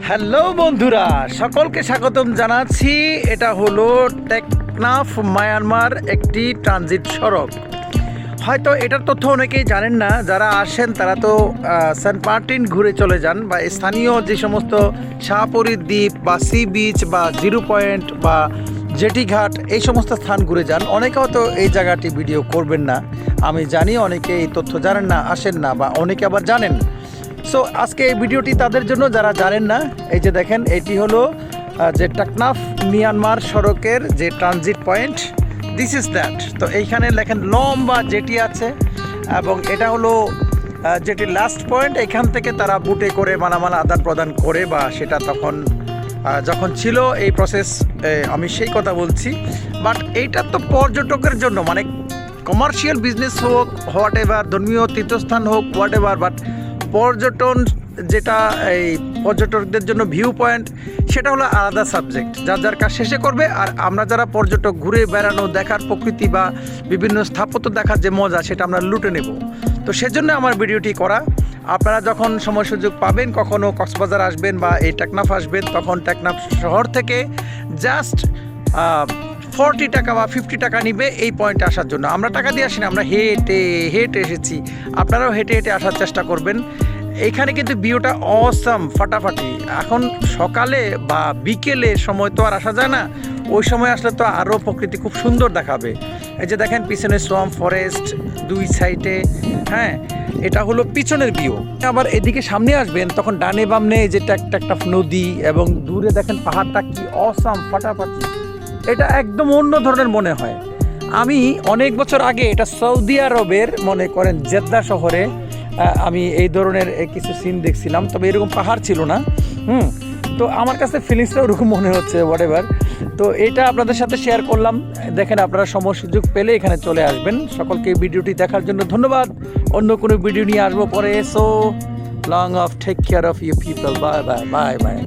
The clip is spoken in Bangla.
হ্যালো বন্ধুরা, সকলকে স্বাগতম জানাচ্ছি। এটা হলো টেকনাফ মায়ানমার একটি ট্রানজিট সড়ক। হয়তো এটার তথ্য অনেকেই জানেন না। যারা আসেন তারা তো সেন্ট মার্টিন ঘুরে চলে যান, বা স্থানীয় যে সমস্ত শাহপরী দ্বীপ বা সি বিচ বা জিরো পয়েন্ট বা জেটি ঘাট এই সমস্ত স্থান ঘুরে যান। অনেকে হয়তো এই জায়গাটি ভিডিও করবেন না, আমি জানি। অনেকে এই তথ্য জানেন না, আসেন না, বা অনেকে আবার জানেন। সো আজকে এই ভিডিওটি তাদের জন্য যারা জানেন না। এই যে দেখেন, এটি হলো যে টেকনাফ মিয়ানমার সড়কের যে transit point, this is that. তো এইখানে লেখেন লম্বা জেটি আছে, এবং এটা হলো যেটির লাস্ট পয়েন্ট। এখান থেকে তারা বুটে করে মালামাল আদান প্রদান করে, বা সেটা তখন যখন ছিল এই প্রসেস, আমি সেই কথা বলছি। বাট এইটা তো পর্যটকের জন্য, মানে কমার্শিয়াল বিজনেস হোক, হোয়াট এভার, ধর্মীয় তীর্থস্থান হোক, হোয়াট এভার, বাট পর্যটন যেটা এই পর্যটকদের জন্য ভিউ পয়েন্ট, সেটা হলো আলাদা সাবজেক্ট। যার যার কাজ শেষে করবে। আর আমরা যারা পর্যটক ঘুরে বেড়ানো, দেখার প্রকৃতি বা বিভিন্ন স্থাপত্য দেখার যে মজা, সেটা আমরা লুটে নেব। তো সেজন্য আমার ভিডিওটি করা। আপনারা যখন সময় সুযোগ পাবেন, কখনও কক্সবাজার আসবেন বা এই টেকনাফ আসবেন, তখন টেকনাফ শহর থেকে জাস্ট 40 টাকা বা 50 টাকা নিবে এই পয়েন্টে আসার জন্য। আমরা টাকা দিয়ে আসি না, আমরা হেঁটে হেঁটে এসেছি। আপনারাও হেঁটে হেঁটে আসার চেষ্টা করবেন। এইখানে কিন্তু ভিউটা অসাম, ফাটাফাটি। এখন সকালে বা বিকেলে সময় তো আর আসা যায় না, ওই সময় আসলে তো আরও প্রকৃতি খুব সুন্দর দেখাবে। এই যে দেখেন পিছনে সোয়াম ফরেস্ট দুই সাইডে। হ্যাঁ, এটা হলো পিছনের ভিউ। আবার এদিকে সামনে আসবেন, তখন ডানে বামনে এই যে টেকনাফ নদী, এবং দূরে দেখেন পাহাড়টা কি অসাম, ফাটাফাটি। এটা একদম অন্য ধরনের মনে হয়। আমি অনেক বছর আগে এটা সৌদি আরবের, মনে করেন জেদ্দা শহরে, আমি এই ধরনের কিছু সিন দেখছিলাম, তবে এরকম পাহাড় ছিল না। তো আমার কাছে ফিলিংসটা ওরকম মনে হচ্ছে, হোয়াট এভার। তো এটা আপনাদের সাথে শেয়ার করলাম। দেখেন, আপনারা সময় সুযোগ পেলে এখানে চলে আসবেন। সকলকে এই ভিডিওটি দেখার জন্য ধন্যবাদ। অন্য কোনো ভিডিও নিয়ে আসবো পরে। So long of, take care of you people. Bye bye bye by.